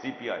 CPI,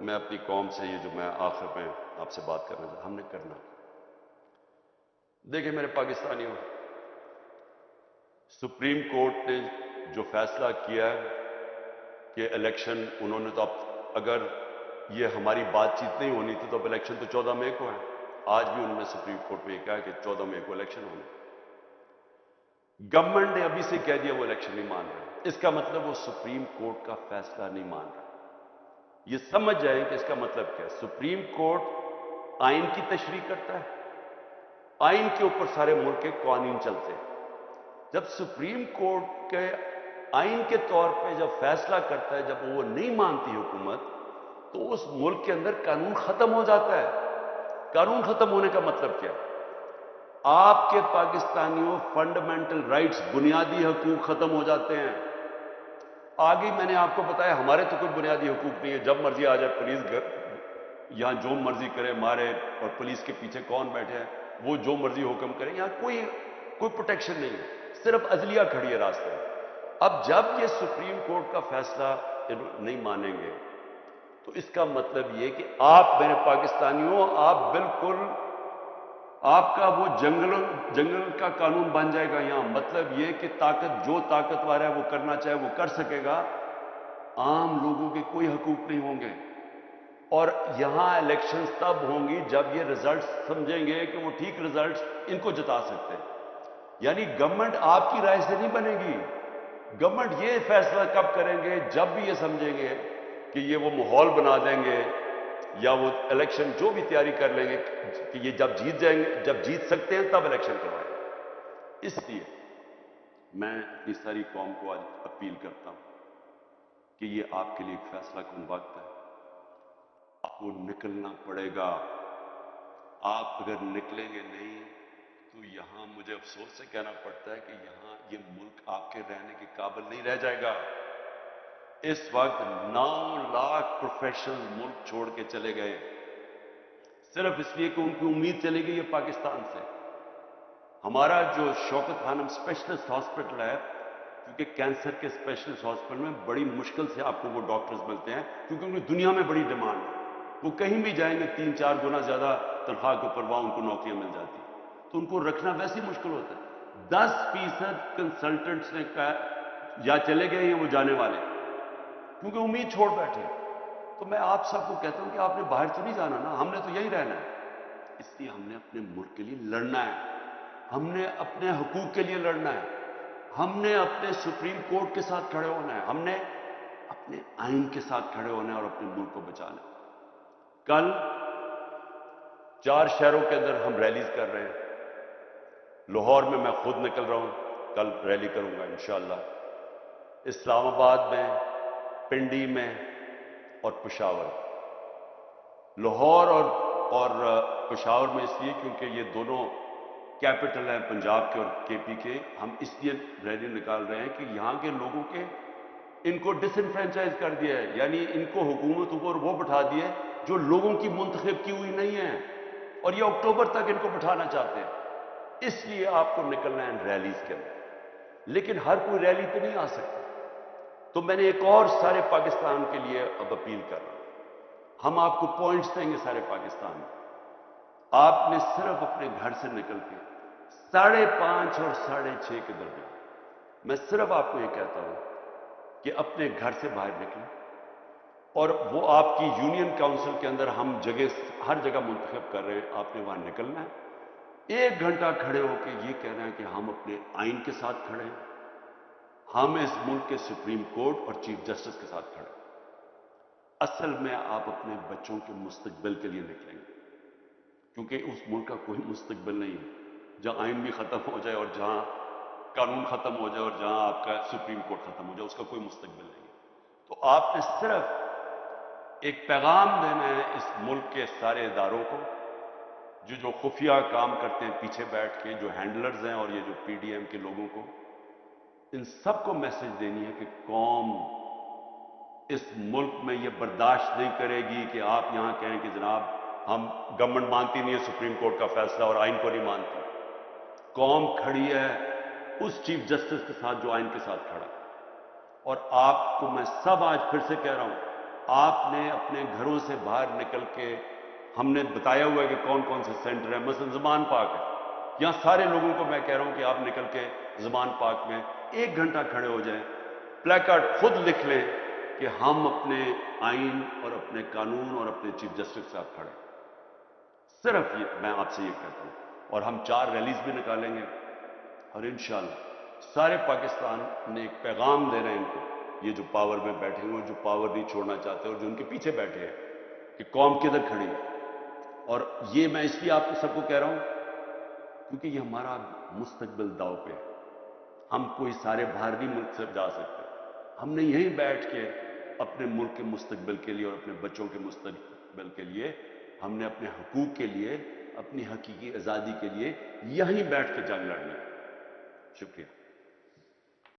میں اپنی قوم سے یہ جو میں آخر میں آپ سے بات کرنا چاہتا ہوں، ہم نے کرنا دیکھیں میرے پاکستانیوں، سپریم کورٹ نے جو فیصلہ کیا ہے کہ الیکشن انہوں نے تو اب اگر یہ ہماری بات چیت نہیں ہونی تھی تو اب الیکشن تو 14 مئی کو ہے. آج بھی انہوں نے سپریم کورٹ میں یہ کہا کہ 14 مئی کو الیکشن ہونا. گورنمنٹ نے ابھی سے کہہ دیا وہ الیکشن نہیں مان رہے. اس کا مطلب وہ سپریم کورٹ کا فیصلہ نہیں مان رہا. یہ سمجھ جائیں کہ اس کا مطلب کیا ہے. سپریم کورٹ آئین کی تشریح کرتا ہے، آئین کے اوپر سارے ملک کے قوانین چلتے ہیں. جب سپریم کورٹ کے آئین کے طور پہ جب فیصلہ کرتا ہے، جب وہ نہیں مانتی حکومت، تو اس ملک کے اندر قانون ختم ہو جاتا ہے. قانون ختم ہونے کا مطلب کیا ہے؟ آپ کے پاکستانیوں فنڈامنٹل رائٹس، بنیادی حقوق ختم ہو جاتے ہیں. آگے میں نے آپ کو بتایا ہمارے تو کوئی بنیادی حقوق نہیں ہے. جب مرضی آ جائے پولیس گھر یہاں جو مرضی کرے مارے، اور پولیس کے پیچھے کون بیٹھے ہیں وہ جو مرضی حکم کرے. یہاں کوئی پروٹیکشن نہیں ہے، صرف عدلیہ کھڑی ہے راستے میں. اب جب یہ سپریم کورٹ کا فیصلہ نہیں مانیں گے تو اس کا مطلب یہ کہ آپ میرے پاکستانیوں، آپ بالکل آپ کا وہ جنگل کا قانون بن جائے گا یہاں. مطلب یہ کہ جو طاقتور ہے وہ کرنا چاہے وہ کر سکے گا. عام لوگوں کے کوئی حقوق نہیں ہوں گے. اور یہاں الیکشنز تب ہوں گی جب یہ رزلٹس سمجھیں گے کہ وہ ٹھیک رزلٹس ان کو جتا سکتے ہیں. یعنی گورنمنٹ آپ کی رائے سے نہیں بنے گی. گورنمنٹ یہ فیصلہ کب کریں گے؟ جب بھی یہ سمجھیں گے کہ یہ وہ ماحول بنا دیں گے یا وہ الیکشن جو بھی تیاری کر لیں گے کہ یہ جب جیت جائیں گے، جب جیت سکتے ہیں تب الیکشن کروائیں گے. اس لیے میں اپنی ساری قوم کو آج اپیل کرتا ہوں کہ یہ آپ کے لیے ایک فیصلہ کن وقت ہے. آپ کو نکلنا پڑے گا. آپ اگر نکلیں گے نہیں تو یہاں مجھے افسوس سے کہنا پڑتا ہے کہ یہاں یہ ملک آپ کے رہنے کے قابل نہیں رہ جائے گا. اس وقت 9 لاکھ پروفیشنل ملک چھوڑ کے چلے گئے صرف اس لیے کہ ان کی امید چلے گئی ہے پاکستان سے. ہمارا جو شوکت خانم اسپیشلسٹ ہاسپٹل ہے، کیونکہ کینسر کے اسپیشلسٹ ہاسپٹل میں بڑی مشکل سے آپ کو وہ ڈاکٹرز ملتے ہیں کیونکہ ان کی دنیا میں بڑی ڈیمانڈ ہے. وہ کہیں بھی جائیں گے 3-4 گنا زیادہ تنخواہ کے اوپر وہاں ان کو نوکریاں مل جاتی ہیں. تو ان کو رکھنا ویسے ہی مشکل ہوتا ہے. 10% کنسلٹنٹس نے کہا یا چلے گئے یا وہ جانے والے کیونکہ امید چھوڑ بیٹھے. تو میں آپ سب کو کہتا ہوں کہ آپ نے باہر تو نہیں جانا نا، ہم نے تو یہی رہنا ہے. اس لیے ہم نے اپنے ملک کے لیے لڑنا ہے. ہم نے اپنے حقوق کے لیے لڑنا ہے. ہم نے اپنے سپریم کورٹ کے ساتھ کھڑے ہونا ہے. ہم نے اپنے آئین کے ساتھ کھڑے ہونا ہے اور اپنے ملک کو بچانا ہے. کل 4 شہروں کے اندر ہم ریلیز کر رہے ہیں. لاہور میں میں خود نکل رہا ہوں، کل ریلی کروں گا انشاءاللہ. اسلام آباد میں، پنڈی میں اور پشاور. لاہور اور پشاور میں اس لیے کیونکہ یہ دونوں کیپٹل ہیں پنجاب کے اور کے پی کے. ہم اس لیے ریلی نکال رہے ہیں کہ یہاں کے لوگوں کے ان کو ڈس انفرینچائز کر دیا ہے. یعنی ان کو حکومت اوپر وہ بٹھا دیے جو لوگوں کی منتخب کی ہوئی نہیں ہے، اور یہ اکتوبر تک ان کو بٹھانا چاہتے ہیں. اس لیے آپ کو نکلنا ہے ریلیز کے اندر. لیکن ہر کوئی ریلی پہ نہیں آ سکتا. تو میں نے ایک اور سارے پاکستان کے لیے اب اپیل کر رہا ہوں. ہم آپ کو پوائنٹس دیں گے سارے پاکستان میں. آپ نے صرف اپنے گھر سے نکل کے 5:30 اور 6:30 کے درمیان، میں صرف آپ کو یہ کہتا ہوں کہ اپنے گھر سے باہر نکلیں. اور وہ آپ کی یونین کاؤنسل کے اندر ہم ہر جگہ منتخب کر رہے ہیں. آپ نے وہاں نکلنا ہے. 1 گھنٹہ کھڑے ہو کے یہ کہنا ہے کہ ہم اپنے آئین کے ساتھ کھڑے ہیں. ہم اس ملک کے سپریم کورٹ اور چیف جسٹس کے ساتھ کھڑے ہیں. اصل میں آپ اپنے بچوں کے مستقبل کے لیے نکلیں گے، کیونکہ اس ملک کا کوئی مستقبل نہیں ہے جہاں آئین بھی ختم ہو جائے اور جہاں قانون ختم ہو جائے اور جہاں آپ کا سپریم کورٹ ختم ہو جائے. اس کا کوئی مستقبل نہیں ہے. تو آپ نے صرف ایک پیغام دینا ہے اس ملک کے سارے اداروں کو جو خفیہ کام کرتے ہیں پیچھے بیٹھ کے، جو ہینڈلرز ہیں، اور یہ جو پی ڈی ایم کے لوگوں کو، ان سب کو میسج دینی ہے کہ قوم اس ملک میں یہ برداشت نہیں کرے گی کہ آپ یہاں کہیں کہ جناب ہم گورنمنٹ مانتی نہیں ہے سپریم کورٹ کا فیصلہ اور آئین کو نہیں مانتی. قوم کھڑی ہے اس چیف جسٹس کے ساتھ جو آئین کے ساتھ کھڑا ہے. اور آپ کو میں سب آج پھر سے کہہ رہا ہوں آپ نے اپنے گھروں سے باہر نکل کے، ہم نے بتایا ہوا ہے کہ کون کون سے سینٹر ہیں، مثلا زمان پاک ہے، یہاں سارے لوگوں کو میں کہہ رہا ہوں کہ آپ نکل کے زمان پاک میں 1 گھنٹہ کھڑے ہو جائیں، پلیکارڈ خود لکھ لیں کہ ہم اپنے آئین اور اپنے قانون اور اپنے چیف جسٹس سے آپ کھڑے ہیں۔ صرف یہ میں آپ سے یہ کہتا ہوں، اور ہم 4 ریلیز بھی نکالیں گے، اور انشاءاللہ سارے پاکستان نے ایک پیغام دے رہے ہیں ان کو، یہ جو پاور میں بیٹھے ہوئے، جو پاور نہیں چھوڑنا چاہتے اور جو ان کے پیچھے بیٹھے ہیں، کہ قوم کدھر کھڑی ہے۔ اور یہ میں اس لیے آپ کو سب کو کہہ رہا ہوں کیونکہ یہ ہمارا مستقبل داؤ پہ ہے، ہم کوئی سارے باہری ملک سے جا سکتے، ہم نے یہیں بیٹھ کے اپنے ملک کے مستقبل کے لیے اور اپنے بچوں کے مستقبل کے لیے، ہم نے اپنے حقوق کے لیے، اپنی حقیقی آزادی کے لیے یہیں بیٹھ کے جنگ لڑنی ہے۔ شکریہ۔